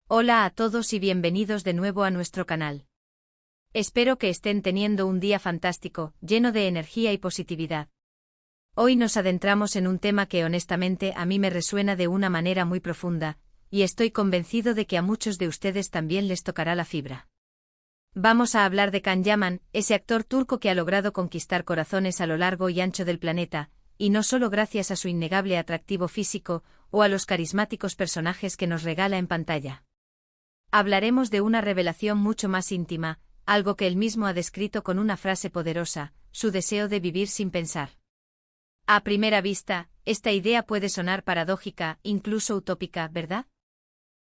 Hola a todos y bienvenidos de nuevo a nuestro canal. Espero que estén teniendo un día fantástico, lleno de energía y positividad. Hoy nos adentramos en un tema que honestamente a mí me resuena de una manera muy profunda, y estoy convencido de que a muchos de ustedes también les tocará la fibra. Vamos a hablar de Can Yaman, ese actor turco que ha logrado conquistar corazones a lo largo y ancho del planeta, y no solo gracias a su innegable atractivo físico, o a los carismáticos personajes que nos regala en pantalla. Hablaremos de una revelación mucho más íntima, algo que él mismo ha descrito con una frase poderosa, su deseo de vivir sin pensar. A primera vista, esta idea puede sonar paradójica, incluso utópica, ¿verdad?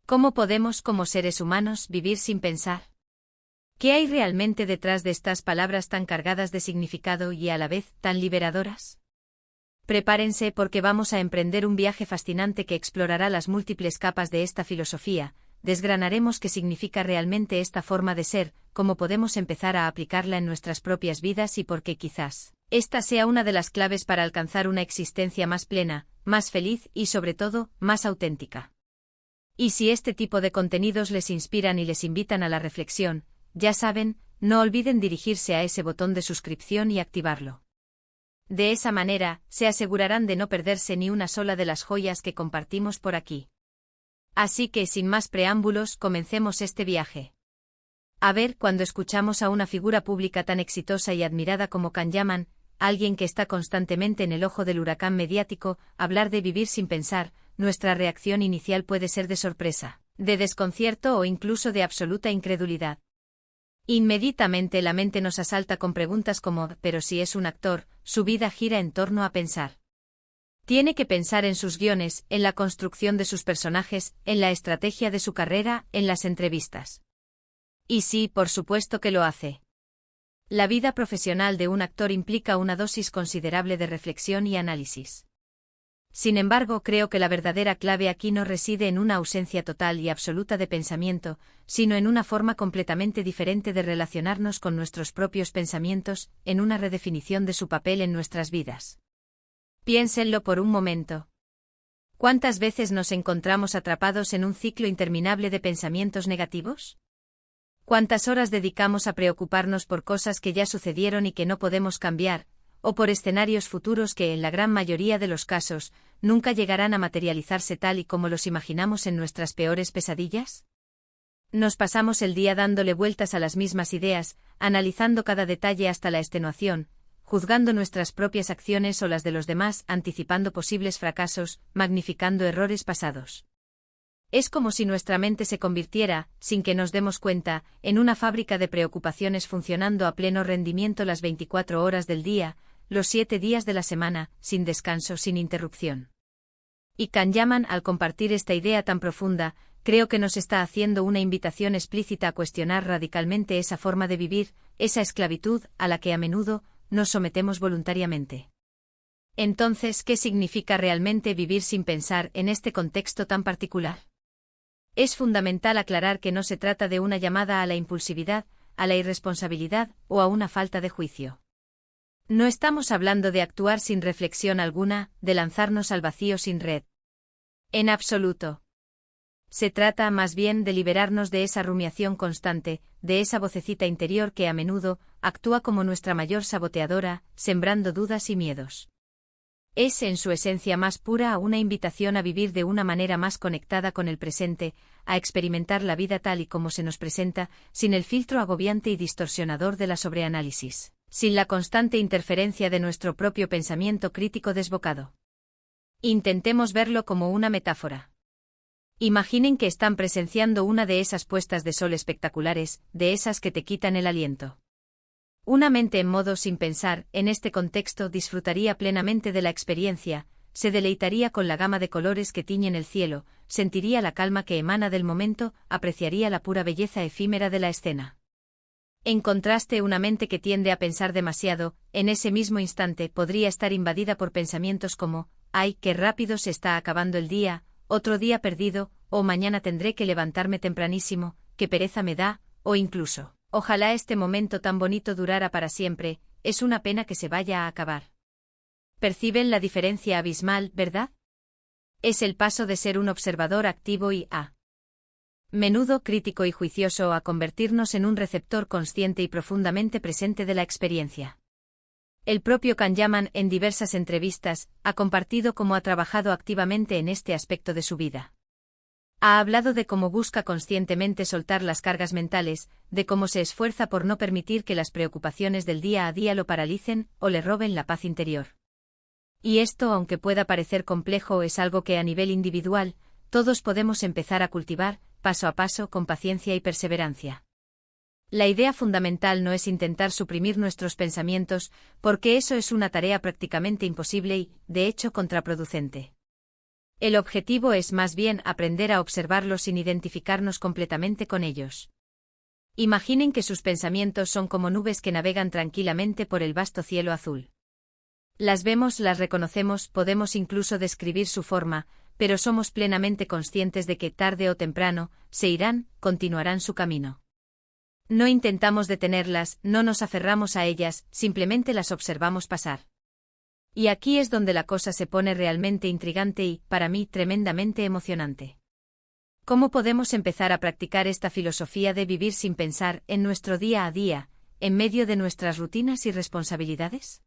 ¿Cómo podemos, como seres humanos, vivir sin pensar? ¿Qué hay realmente detrás de estas palabras tan cargadas de significado y a la vez tan liberadoras? Prepárense porque vamos a emprender un viaje fascinante que explorará las múltiples capas de esta filosofía. Desgranaremos qué significa realmente esta forma de ser, cómo podemos empezar a aplicarla en nuestras propias vidas y por qué quizás esta sea una de las claves para alcanzar una existencia más plena, más feliz y sobre todo, más auténtica. Y si este tipo de contenidos les inspiran y les invitan a la reflexión, ya saben, no olviden dirigirse a ese botón de suscripción y activarlo. De esa manera, se asegurarán de no perderse ni una sola de las joyas que compartimos por aquí. Así que sin más preámbulos, comencemos este viaje. A ver, cuando escuchamos a una figura pública tan exitosa y admirada como Can Yaman, alguien que está constantemente en el ojo del huracán mediático, hablar de vivir sin pensar, nuestra reacción inicial puede ser de sorpresa, de desconcierto o incluso de absoluta incredulidad. Inmediatamente la mente nos asalta con preguntas como, pero si es un actor, su vida gira en torno a pensar. Tiene que pensar en sus guiones, en la construcción de sus personajes, en la estrategia de su carrera, en las entrevistas. Y sí, por supuesto que lo hace. La vida profesional de un actor implica una dosis considerable de reflexión y análisis. Sin embargo, creo que la verdadera clave aquí no reside en una ausencia total y absoluta de pensamiento, sino en una forma completamente diferente de relacionarnos con nuestros propios pensamientos, en una redefinición de su papel en nuestras vidas. Piénsenlo por un momento. ¿Cuántas veces nos encontramos atrapados en un ciclo interminable de pensamientos negativos? ¿Cuántas horas dedicamos a preocuparnos por cosas que ya sucedieron y que no podemos cambiar, o por escenarios futuros que, en la gran mayoría de los casos, nunca llegarán a materializarse tal y como los imaginamos en nuestras peores pesadillas? Nos pasamos el día dándole vueltas a las mismas ideas, analizando cada detalle hasta la extenuación, juzgando nuestras propias acciones o las de los demás, anticipando posibles fracasos, magnificando errores pasados. Es como si nuestra mente se convirtiera, sin que nos demos cuenta, en una fábrica de preocupaciones funcionando a pleno rendimiento las 24 horas del día, los 7 días de la semana, sin descanso, sin interrupción. Y Can Yaman, al compartir esta idea tan profunda, creo que nos está haciendo una invitación explícita a cuestionar radicalmente esa forma de vivir, esa esclavitud a la que a menudo nos sometemos voluntariamente. Entonces, ¿qué significa realmente vivir sin pensar en este contexto tan particular? Es fundamental aclarar que no se trata de una llamada a la impulsividad, a la irresponsabilidad o a una falta de juicio. No estamos hablando de actuar sin reflexión alguna, de lanzarnos al vacío sin red. En absoluto. Se trata más bien de liberarnos de esa rumiación constante, de esa vocecita interior que a menudo actúa como nuestra mayor saboteadora, sembrando dudas y miedos. Es en su esencia más pura una invitación a vivir de una manera más conectada con el presente, a experimentar la vida tal y como se nos presenta, sin el filtro agobiante y distorsionador de la sobreanálisis, sin la constante interferencia de nuestro propio pensamiento crítico desbocado. Intentemos verlo como una metáfora. Imaginen que están presenciando una de esas puestas de sol espectaculares, de esas que te quitan el aliento. Una mente en modo sin pensar, en este contexto disfrutaría plenamente de la experiencia, se deleitaría con la gama de colores que tiñen el cielo, sentiría la calma que emana del momento, apreciaría la pura belleza efímera de la escena. En contraste, una mente que tiende a pensar demasiado, en ese mismo instante podría estar invadida por pensamientos como, ¡ay, qué rápido se está acabando el día!, otro día perdido, o mañana tendré que levantarme tempranísimo, qué pereza me da, o incluso, ojalá este momento tan bonito durara para siempre, es una pena que se vaya a acabar. ¿Perciben la diferencia abismal, verdad? Es el paso de ser un observador activo y a menudo crítico y juicioso, a convertirnos en un receptor consciente y profundamente presente de la experiencia. El propio Kahneman, en diversas entrevistas, ha compartido cómo ha trabajado activamente en este aspecto de su vida. Ha hablado de cómo busca conscientemente soltar las cargas mentales, de cómo se esfuerza por no permitir que las preocupaciones del día a día lo paralicen o le roben la paz interior. Y esto, aunque pueda parecer complejo, es algo que a nivel individual, todos podemos empezar a cultivar, paso a paso, con paciencia y perseverancia. La idea fundamental no es intentar suprimir nuestros pensamientos, porque eso es una tarea prácticamente imposible y, de hecho, contraproducente. El objetivo es más bien aprender a observarlos sin identificarnos completamente con ellos. Imaginen que sus pensamientos son como nubes que navegan tranquilamente por el vasto cielo azul. Las vemos, las reconocemos, podemos incluso describir su forma, pero somos plenamente conscientes de que, tarde o temprano, se irán, continuarán su camino. No intentamos detenerlas, no nos aferramos a ellas, simplemente las observamos pasar. Y aquí es donde la cosa se pone realmente intrigante y, para mí, tremendamente emocionante. ¿Cómo podemos empezar a practicar esta filosofía de vivir sin pensar en nuestro día a día, en medio de nuestras rutinas y responsabilidades?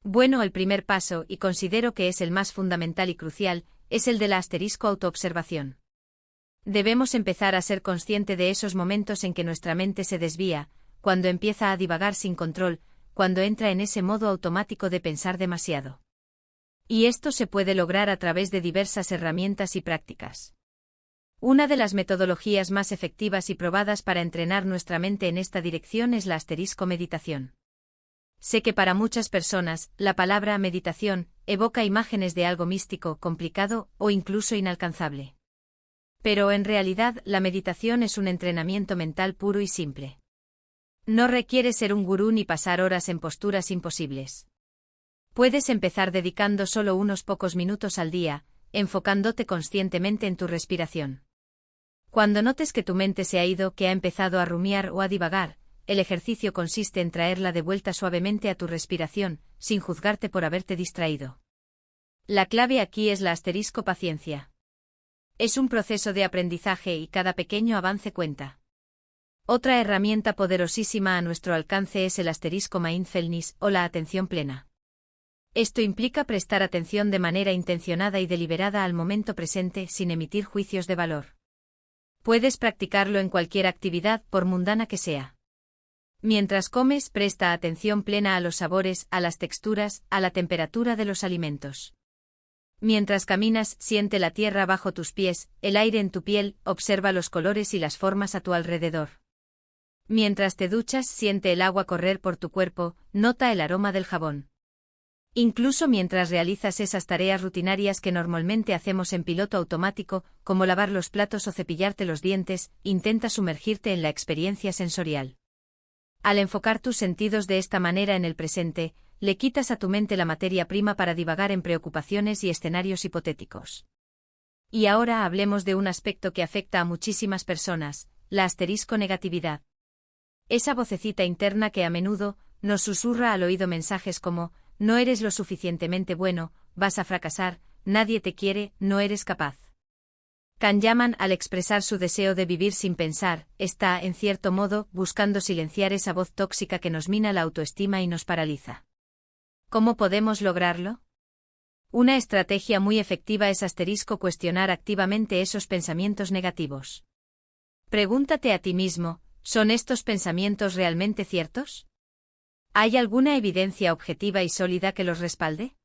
Bueno, el primer paso, y considero que es el más fundamental y crucial, es el de la autoobservación. Debemos empezar a ser consciente de esos momentos en que nuestra mente se desvía, cuando empieza a divagar sin control, cuando entra en ese modo automático de pensar demasiado. Y esto se puede lograr a través de diversas herramientas y prácticas. Una de las metodologías más efectivas y probadas para entrenar nuestra mente en esta dirección es la meditación. Sé que para muchas personas, la palabra meditación evoca imágenes de algo místico, complicado o incluso inalcanzable. Pero en realidad, la meditación es un entrenamiento mental puro y simple. No requiere ser un gurú ni pasar horas en posturas imposibles. Puedes empezar dedicando solo unos pocos minutos al día, enfocándote conscientemente en tu respiración. Cuando notes que tu mente se ha ido, que ha empezado a rumiar o a divagar, el ejercicio consiste en traerla de vuelta suavemente a tu respiración, sin juzgarte por haberte distraído. La clave aquí es la paciencia. Es un proceso de aprendizaje y cada pequeño avance cuenta. Otra herramienta poderosísima a nuestro alcance es el mindfulness o la atención plena. Esto implica prestar atención de manera intencionada y deliberada al momento presente sin emitir juicios de valor. Puedes practicarlo en cualquier actividad, por mundana que sea. Mientras comes, presta atención plena a los sabores, a las texturas, a la temperatura de los alimentos. Mientras caminas, siente la tierra bajo tus pies, el aire en tu piel, observa los colores y las formas a tu alrededor. Mientras te duchas, siente el agua correr por tu cuerpo, nota el aroma del jabón. Incluso mientras realizas esas tareas rutinarias que normalmente hacemos en piloto automático, como lavar los platos o cepillarte los dientes, intenta sumergirte en la experiencia sensorial. Al enfocar tus sentidos de esta manera en el presente, le quitas a tu mente la materia prima para divagar en preocupaciones y escenarios hipotéticos. Y ahora hablemos de un aspecto que afecta a muchísimas personas, la negatividad. Esa vocecita interna que a menudo nos susurra al oído mensajes como: no eres lo suficientemente bueno, vas a fracasar, nadie te quiere, no eres capaz. Kahneman, al expresar su deseo de vivir sin pensar, está, en cierto modo, buscando silenciar esa voz tóxica que nos mina la autoestima y nos paraliza. ¿Cómo podemos lograrlo? Una estrategia muy efectiva es cuestionar activamente esos pensamientos negativos. Pregúntate a ti mismo: ¿son estos pensamientos realmente ciertos? ¿Hay alguna evidencia objetiva y sólida que los respalde?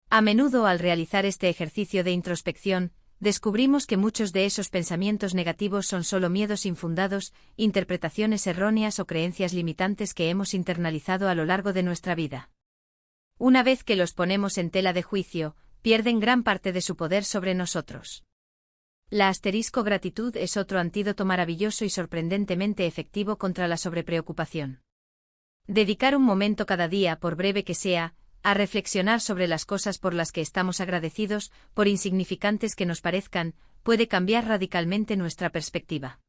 A menudo, al realizar este ejercicio de introspección, descubrimos que muchos de esos pensamientos negativos son solo miedos infundados, interpretaciones erróneas o creencias limitantes que hemos internalizado a lo largo de nuestra vida. Una vez que los ponemos en tela de juicio, pierden gran parte de su poder sobre nosotros. La gratitud es otro antídoto maravilloso y sorprendentemente efectivo contra la sobrepreocupación. Dedicar un momento cada día, por breve que sea, a reflexionar sobre las cosas por las que estamos agradecidos, por insignificantes que nos parezcan, puede cambiar radicalmente nuestra perspectiva.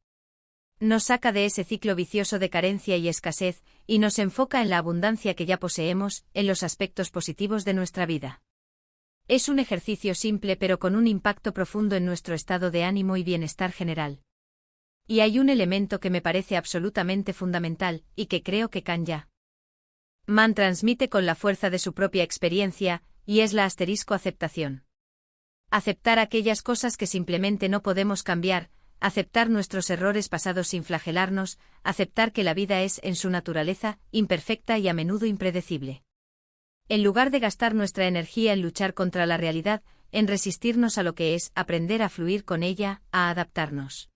Nos saca de ese ciclo vicioso de carencia y escasez, y nos enfoca en la abundancia que ya poseemos, en los aspectos positivos de nuestra vida. Es un ejercicio simple pero con un impacto profundo en nuestro estado de ánimo y bienestar general. Y hay un elemento que me parece absolutamente fundamental, y que creo que Kahneman transmite con la fuerza de su propia experiencia, y es la aceptación. Aceptar aquellas cosas que simplemente no podemos cambiar, aceptar nuestros errores pasados sin flagelarnos, aceptar que la vida es, en su naturaleza, imperfecta y a menudo impredecible. En lugar de gastar nuestra energía en luchar contra la realidad, en resistirnos a lo que es, aprender a fluir con ella, a adaptarnos.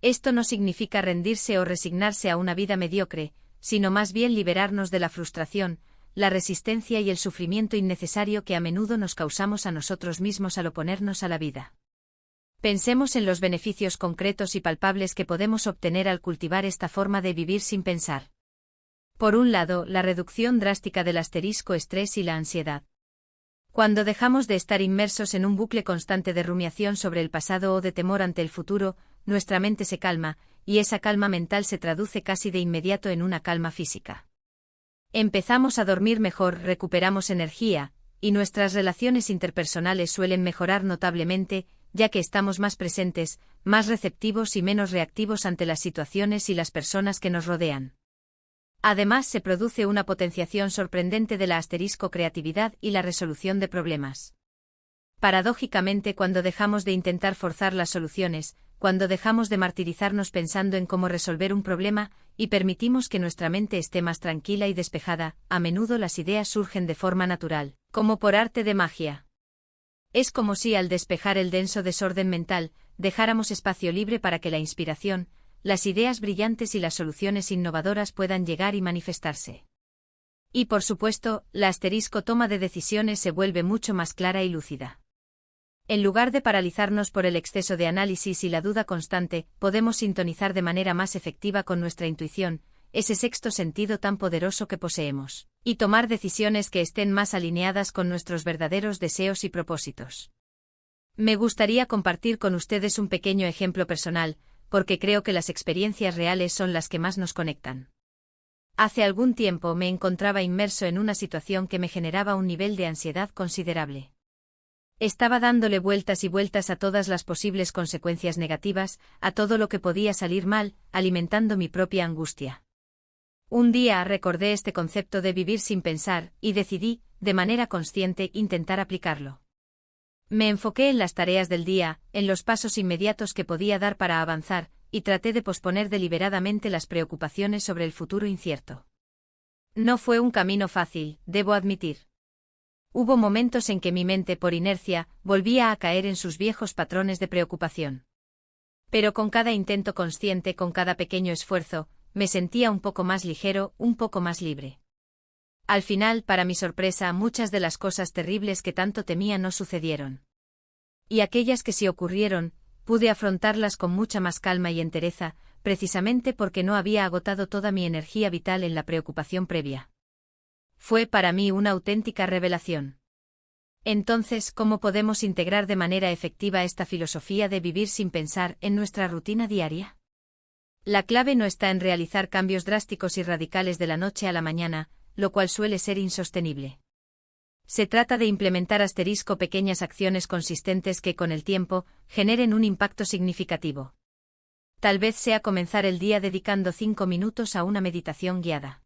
Esto no significa rendirse o resignarse a una vida mediocre, sino más bien liberarnos de la frustración, la resistencia y el sufrimiento innecesario que a menudo nos causamos a nosotros mismos al oponernos a la vida. Pensemos en los beneficios concretos y palpables que podemos obtener al cultivar esta forma de vivir sin pensar. Por un lado, la reducción drástica del estrés y la ansiedad. Cuando dejamos de estar inmersos en un bucle constante de rumiación sobre el pasado o de temor ante el futuro, nuestra mente se calma, y esa calma mental se traduce casi de inmediato en una calma física. Empezamos a dormir mejor, recuperamos energía, y nuestras relaciones interpersonales suelen mejorar notablemente, ya que estamos más presentes, más receptivos y menos reactivos ante las situaciones y las personas que nos rodean. Además, se produce una potenciación sorprendente de la creatividad y la resolución de problemas. Paradójicamente, cuando dejamos de intentar forzar las soluciones, cuando dejamos de martirizarnos pensando en cómo resolver un problema, y permitimos que nuestra mente esté más tranquila y despejada, a menudo las ideas surgen de forma natural, como por arte de magia. Es como si al despejar el denso desorden mental, dejáramos espacio libre para que la inspiración, las ideas brillantes y las soluciones innovadoras puedan llegar y manifestarse. Y por supuesto, la toma de decisiones se vuelve mucho más clara y lúcida. En lugar de paralizarnos por el exceso de análisis y la duda constante, podemos sintonizar de manera más efectiva con nuestra intuición, ese sexto sentido tan poderoso que poseemos, y tomar decisiones que estén más alineadas con nuestros verdaderos deseos y propósitos. Me gustaría compartir con ustedes un pequeño ejemplo personal, porque creo que las experiencias reales son las que más nos conectan. Hace algún tiempo me encontraba inmerso en una situación que me generaba un nivel de ansiedad considerable. Estaba dándole vueltas y vueltas a todas las posibles consecuencias negativas, a todo lo que podía salir mal, alimentando mi propia angustia. Un día recordé este concepto de vivir sin pensar, y decidí, de manera consciente, intentar aplicarlo. Me enfoqué en las tareas del día, en los pasos inmediatos que podía dar para avanzar, y traté de posponer deliberadamente las preocupaciones sobre el futuro incierto. No fue un camino fácil, debo admitir. Hubo momentos en que mi mente, por inercia, volvía a caer en sus viejos patrones de preocupación. Pero con cada intento consciente, con cada pequeño esfuerzo, me sentía un poco más ligero, un poco más libre. Al final, para mi sorpresa, muchas de las cosas terribles que tanto temía no sucedieron. Y aquellas que sí ocurrieron, pude afrontarlas con mucha más calma y entereza, precisamente porque no había agotado toda mi energía vital en la preocupación previa. Fue para mí una auténtica revelación. Entonces, ¿cómo podemos integrar de manera efectiva esta filosofía de vivir sin pensar en nuestra rutina diaria? La clave no está en realizar cambios drásticos y radicales de la noche a la mañana, lo cual suele ser insostenible. Se trata de implementar pequeñas acciones consistentes que, con el tiempo, generen un impacto significativo. Tal vez sea comenzar el día dedicando 5 minutos a una meditación guiada.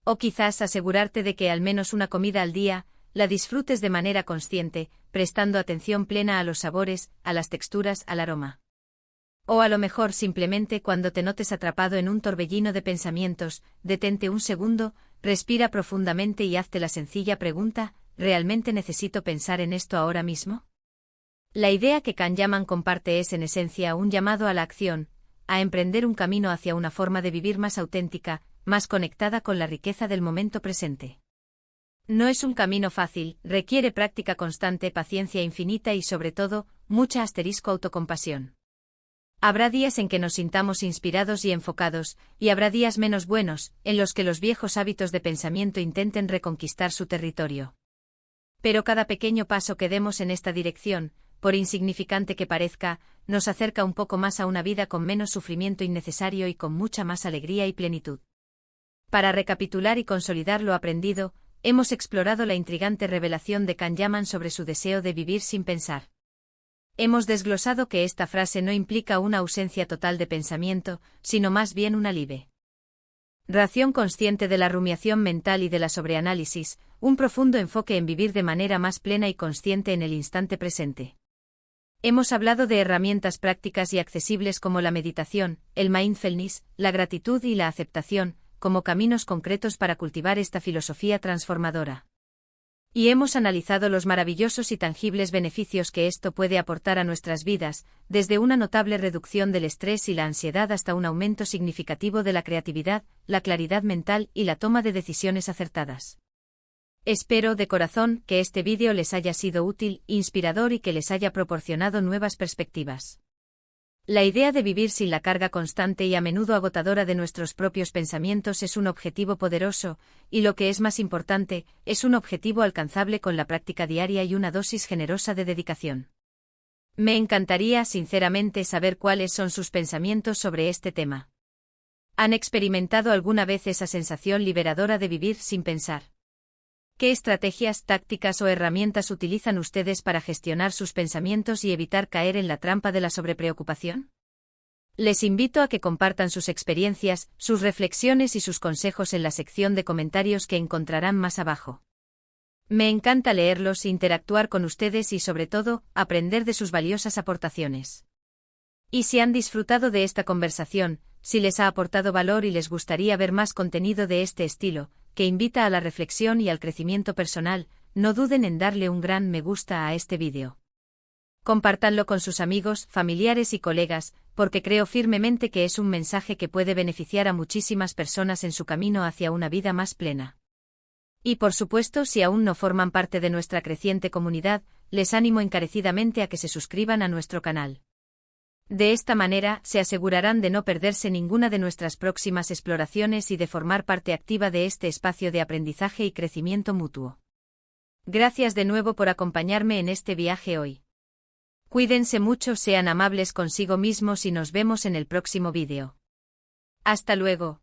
O quizás asegurarte de que al menos una comida al día, la disfrutes de manera consciente, prestando atención plena a los sabores, a las texturas, al aroma. O a lo mejor simplemente cuando te notes atrapado en un torbellino de pensamientos, detente un segundo, respira profundamente y hazte la sencilla pregunta, ¿realmente necesito pensar en esto ahora mismo? La idea que Kahneman comparte es en esencia un llamado a la acción, a emprender un camino hacia una forma de vivir más auténtica, más conectada con la riqueza del momento presente. No es un camino fácil, requiere práctica constante, paciencia infinita y sobre todo, mucha autocompasión. Habrá días en que nos sintamos inspirados y enfocados, y habrá días menos buenos, en los que los viejos hábitos de pensamiento intenten reconquistar su territorio. Pero cada pequeño paso que demos en esta dirección, por insignificante que parezca, nos acerca un poco más a una vida con menos sufrimiento innecesario y con mucha más alegría y plenitud. Para recapitular y consolidar lo aprendido, hemos explorado la intrigante revelación de Kahneman sobre su deseo de vivir sin pensar. Hemos desglosado que esta frase no implica una ausencia total de pensamiento, sino más bien una libre ración consciente de la rumiación mental y de la sobreanálisis, un profundo enfoque en vivir de manera más plena y consciente en el instante presente. Hemos hablado de herramientas prácticas y accesibles como la meditación, el mindfulness, la gratitud y la aceptación, como caminos concretos para cultivar esta filosofía transformadora. Y hemos analizado los maravillosos y tangibles beneficios que esto puede aportar a nuestras vidas, desde una notable reducción del estrés y la ansiedad hasta un aumento significativo de la creatividad, la claridad mental y la toma de decisiones acertadas. Espero de corazón que este vídeo les haya sido útil, inspirador y que les haya proporcionado nuevas perspectivas. La idea de vivir sin la carga constante y a menudo agotadora de nuestros propios pensamientos es un objetivo poderoso, y lo que es más importante, es un objetivo alcanzable con la práctica diaria y una dosis generosa de dedicación. Me encantaría sinceramente saber cuáles son sus pensamientos sobre este tema. ¿Han experimentado alguna vez esa sensación liberadora de vivir sin pensar? ¿Qué estrategias, tácticas o herramientas utilizan ustedes para gestionar sus pensamientos y evitar caer en la trampa de la sobrepreocupación? Les invito a que compartan sus experiencias, sus reflexiones y sus consejos en la sección de comentarios que encontrarán más abajo. Me encanta leerlos, interactuar con ustedes y sobre todo, aprender de sus valiosas aportaciones. Y si han disfrutado de esta conversación, si les ha aportado valor y les gustaría ver más contenido de este estilo, que invita a la reflexión y al crecimiento personal, no duden en darle un gran me gusta a este vídeo. Compártanlo con sus amigos, familiares y colegas, porque creo firmemente que es un mensaje que puede beneficiar a muchísimas personas en su camino hacia una vida más plena. Y por supuesto, si aún no forman parte de nuestra creciente comunidad, les animo encarecidamente a que se suscriban a nuestro canal. De esta manera, se asegurarán de no perderse ninguna de nuestras próximas exploraciones y de formar parte activa de este espacio de aprendizaje y crecimiento mutuo. Gracias de nuevo por acompañarme en este viaje hoy. Cuídense mucho, sean amables consigo mismos y nos vemos en el próximo vídeo. Hasta luego.